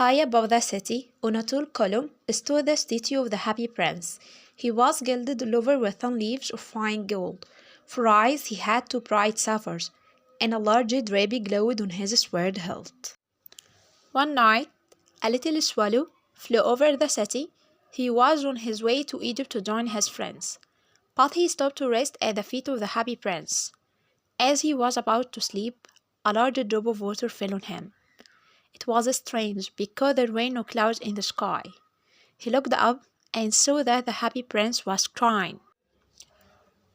High above the city, on a tall column, stood the statue of the Happy Prince. He was gilded all over with 10 leaves of fine gold. For eyes he had two bright sapphires, and a large red ruby glowed on his sword hilt. One night, a little swallow flew over the city. He was on his way to Egypt to join his friends, but he stopped to rest at the feet of the Happy Prince. As he was about to sleep, a large drop of water fell on him. It was strange, because there were no clouds in the sky. He looked up and saw that the Happy Prince was crying.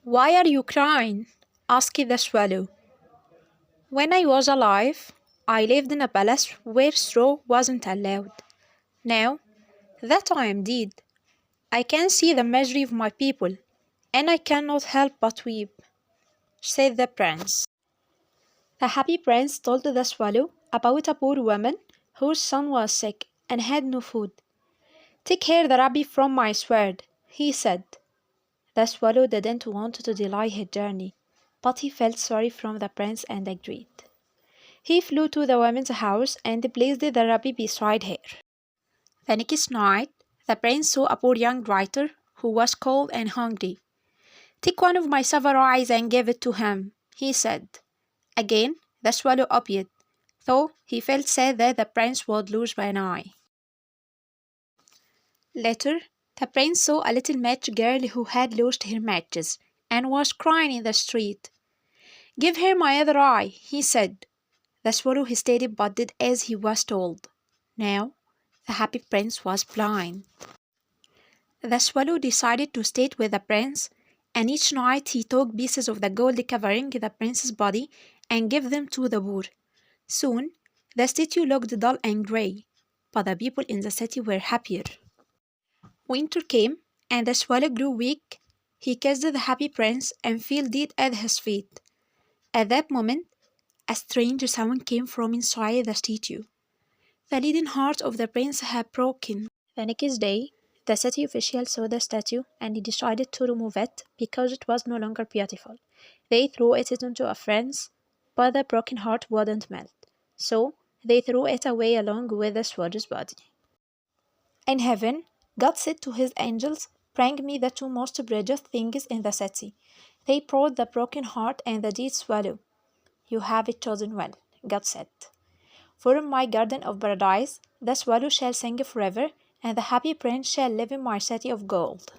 "Why are you crying?" asked the swallow. "When I was alive, I lived in a palace where straw wasn't allowed. Now that I am dead, I can see the misery of my people, and I cannot help but weep," said the prince. The Happy Prince told the swallow about a poor woman whose son was sick and had no food. "Take here the ruby from my sword," he said. The swallow didn't want to delay his journey, but he felt sorry for the prince and agreed. He flew to the woman's house and placed the ruby beside her. The next night, the prince saw a poor young writer who was cold and hungry. "Take one of my silver eyes and give it to him," he said. Again, the swallow obeyed, though he felt sad that the prince would lose an eye. Later, the prince saw a little match girl who had lost her matches and was crying in the street. "Give her my other eye," he said. The swallow hesitated but did as he was told. Now, the Happy Prince was blind. The swallow decided to stay with the prince, and each night he took pieces of the gold covering the prince's body and gave them to the poor. Soon, the statue looked dull and grey, but the people in the city were happier. Winter came, and the swallow grew weak. He kissed the Happy Prince and fell dead at his feet. At that moment, a strange sound came from inside the statue. The leaden heart of the prince had broken. The next day, the city officials saw the statue and decided to remove it because it was no longer beautiful. They threw it into a furnace, but the broken heart wouldn't melt, so they threw it away along with the swallow's body. In heaven, God said to his angels, "Bring me the two most precious things in the city." They brought the broken heart and the dead swallow. "You have chosen well," God said. "For in my garden of paradise, the swallow shall sing forever, and the Happy Prince shall live in my city of gold."